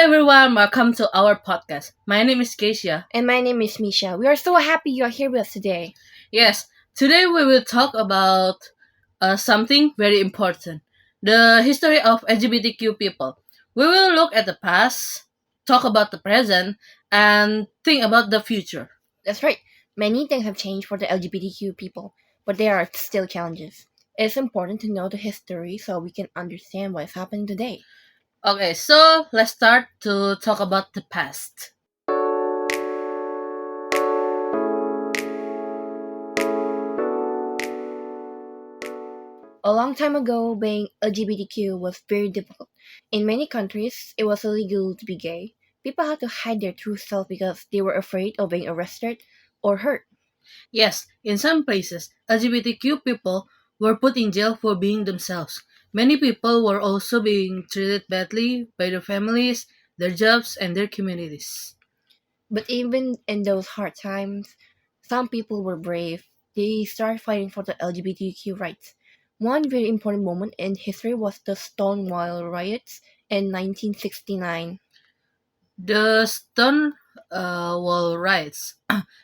everyone, welcome to our podcast. My name is Keisha. And my name is Misha. We are so happy you are here with us today. Yes, today we will talk about something very important, the history of LGBTQ people. We will look at the past, talk about the present, and think about the future. That's right. Many things have changed for the LGBTQ people, but there are still challenges. It's important to know the history so we can understand what's happening today. Okay, so let's start to talk about the past. A long time ago, being LGBTQ was very difficult. In many countries, it was illegal to be gay. People had to hide their true self because they were afraid of being arrested or hurt. Yes, in some places, LGBTQ people were put in jail for being themselves. Many people were also being treated badly by their families, their jobs, and their communities. But even in those hard times, some people were brave. They started fighting for the LGBTQ rights. One very important moment in history was the Stonewall riots in 1969. The Stonewall riots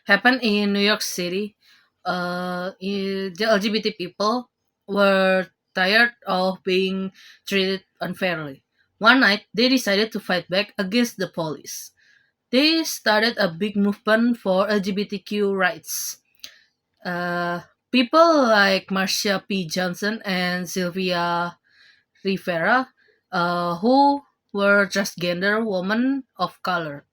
happened in New York City. The LGBT people were tired of being treated unfairly. One night, they decided to fight back against the police. They started a big movement for LGBTQ rights. Uh, People like Marsha P. Johnson and Sylvia Rivera, who were transgender women of color,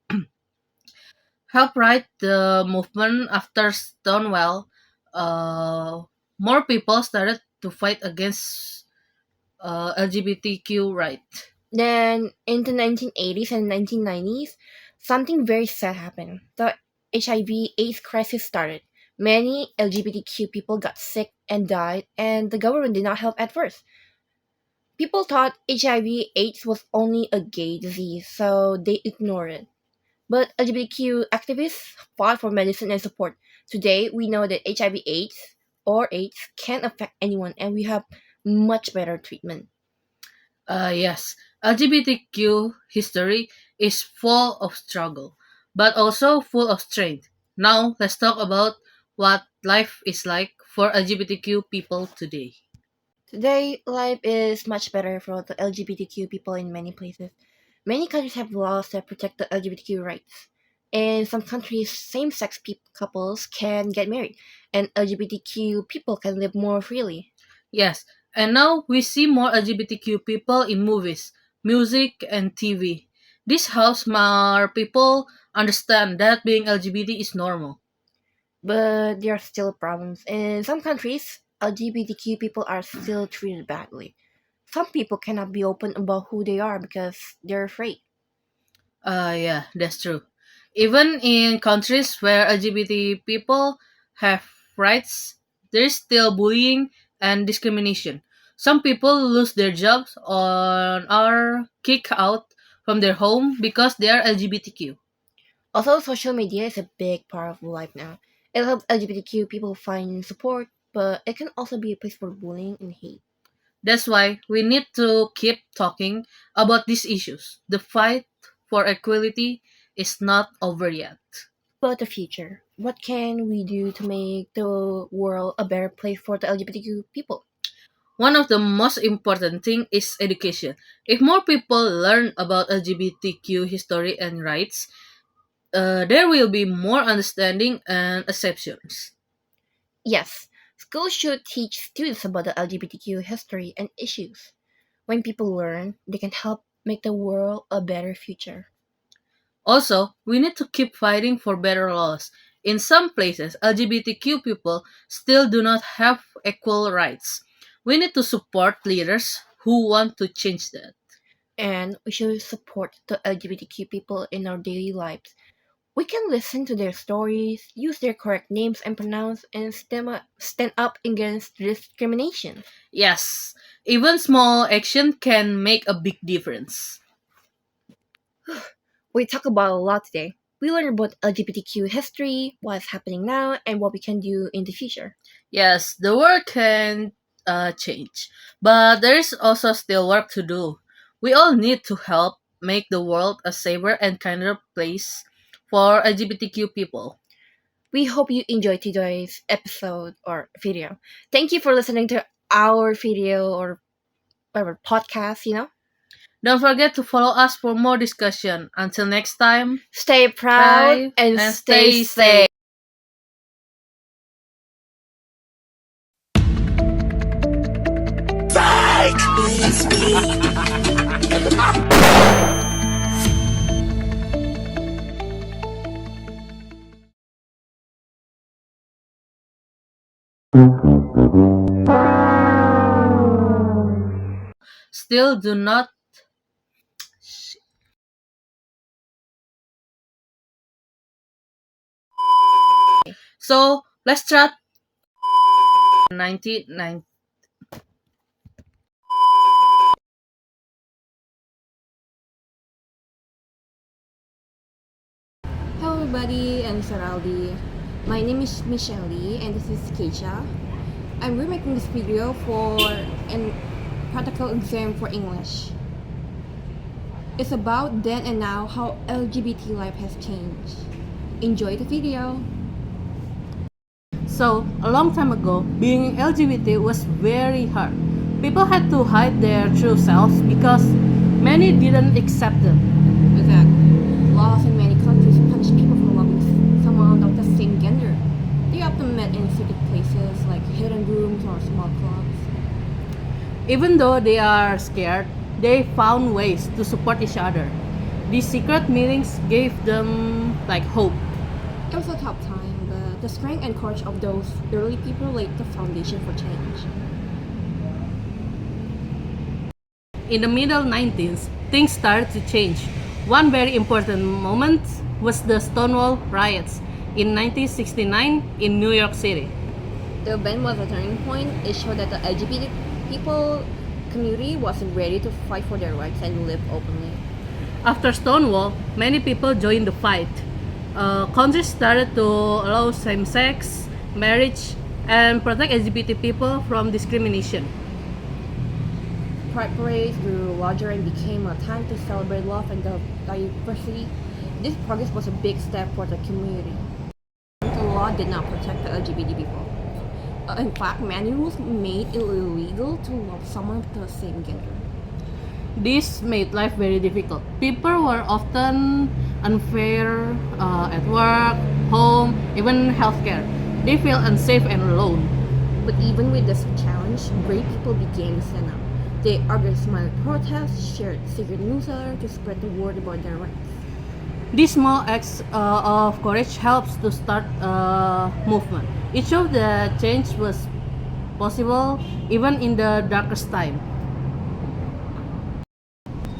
helped write the movement after Stonewall. Uh, More people started to fight against LGBTQ rights. Then, in the 1980s and 1990s, something very sad happened. The HIV/AIDS crisis started. Many LGBTQ people got sick and died, and the government did not help at first. People thought HIV/AIDS was only a gay disease, so they ignored it. But LGBTQ activists fought for medicine and support. Today, we know that HIV/AIDS or AIDS can affect anyone, and we have much better treatment. Yes, LGBTQ history is full of struggle, but also full of strength. Now, let's talk about what life is like for LGBTQ people today. Today, life is much better for the LGBTQ people in many places. Many countries have laws that protect the LGBTQ rights. In some countries, same-sex couples can get married, and LGBTQ people can live more freely. Yes, and now we see more LGBTQ people in movies, music, and TV. This helps more people understand that being LGBT is normal. But there are still problems. In some countries, LGBTQ people are still treated badly. Some people cannot be open about who they are because they're afraid. Yeah, that's true. Even in countries where LGBT people have rights, there is still bullying and discrimination. Some people lose their jobs or are kicked out from their home because they are LGBTQ. Also, social media is a big part of life now. It helps LGBTQ people find support, but it can also be a place for bullying and hate. That's why we need to keep talking about these issues. The fight for equality is not over yet. But the future, what can we do to make the world a better place for the LGBTQ people? One of the most important thing is education. If more people learn about LGBTQ history and rights, there will be more understanding and acceptance. Yes, schools should teach students about the LGBTQ history and issues. When people learn, they can help make the world a better future. Also, we need to keep fighting for better laws. In some places, LGBTQ people still do not have equal rights. We need to support leaders who want to change that. And we should support the LGBTQ people in our daily lives. We can listen to their stories, use their correct names and pronouns, and stand up against discrimination. Yes, even small action can make a big difference. We talk about a lot today. We learned about LGBTQ history, what's happening now, and what we can do in the future. Yes, the world can change, but there is also still work to do. We all need to help make the world a safer and kinder place for LGBTQ people. We hope you enjoyed today's episode or video. Thank you for listening to our video or our podcast. Don't forget to follow us for more discussion. Until next time, Stay proud bye and and stay stay safe. safe. Still do not. So let's start 1990. Hello everybody, I'm Saraldi. My name is Michelle and this is Keisha. I'm remaking this video for an practical exam for English. It's about then and now how LGBT life has changed. Enjoy the video. So, a long time ago, being LGBT was very hard. People had to hide their true selves because many didn't accept them. Exactly. Laws in many countries punish people for loving someone of the same gender. They often met in secret places like hidden rooms or small clubs. Even though they are scared, they found ways to support each other. These secret meetings gave them hope. It was a tough time, but the strength and courage of those early people laid the foundation for change. In the middle 19th, things started to change. One very important moment was the Stonewall riots in 1969 in New York City. The event was a turning point. It showed that the LGBT people community wasn't ready to fight for their rights and live openly. After Stonewall, many people joined the fight. Countries started to allow same-sex marriage and protect LGBT people from discrimination. Pride parades grew larger and became a time to celebrate love and diversity. This progress was a big step for the community. The law did not protect the LGBT people. In fact, many rules made it illegal to love someone of the same gender. This made life very difficult. People were often unfair at work, home, even healthcare. They feel unsafe and alone. But even with this challenge, brave people began to stand up. They organized small protests, shared secret newsletters to spread the word about their rights. These small acts of courage helps to start a movement. It showed that change was possible even in the darkest time.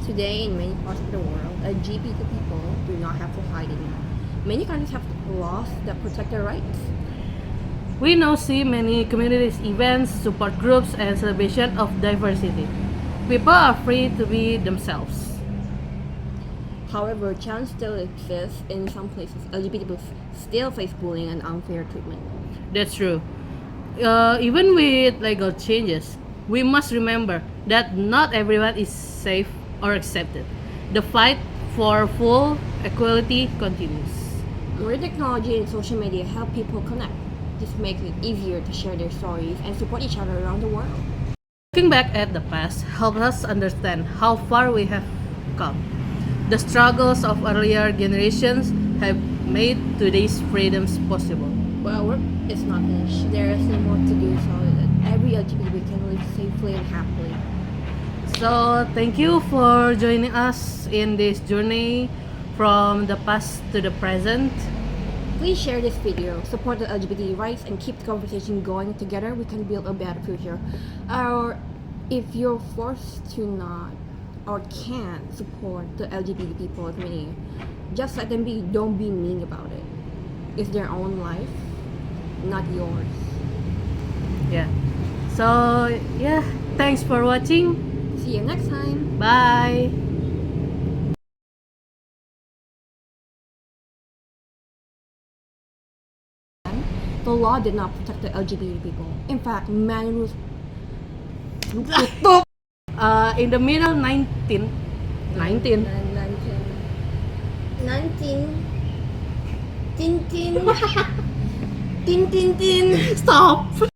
Today, in many parts of the world, LGBT people do not have to hide anymore. Many countries have laws that protect their rights. We now see many communities, events, support groups, and celebration of diversity. People are free to be themselves. However, challenges still exist in some places. LGBT people still face bullying and unfair treatment. That's true. Even with legal changes, we must remember that not everyone is safe or accepted. The fight for full equality continues. Modern technology and social media help people connect. This makes it easier to share their stories and support each other around the world. Looking back at the past helps us understand how far we have come. The struggles of earlier generations have made today's freedoms possible. But our work is not finished. There is still more to do so that every LGBT can live safely and happily. So, thank you for joining us in this journey from the past to the present. Please share this video, support the LGBT rights, and keep the conversation going. Together, we can build a better future. Or if you're forced to not or can't support the LGBT people community, just let them be. Don't be mean about it. It's their own life, not yours. Yeah. So, yeah, thanks for watching. See you next time. Bye. The law did not protect the LGBT people. In fact, many rules. In the middle 19, 19. Tin tin. Tin tin tin. Stop.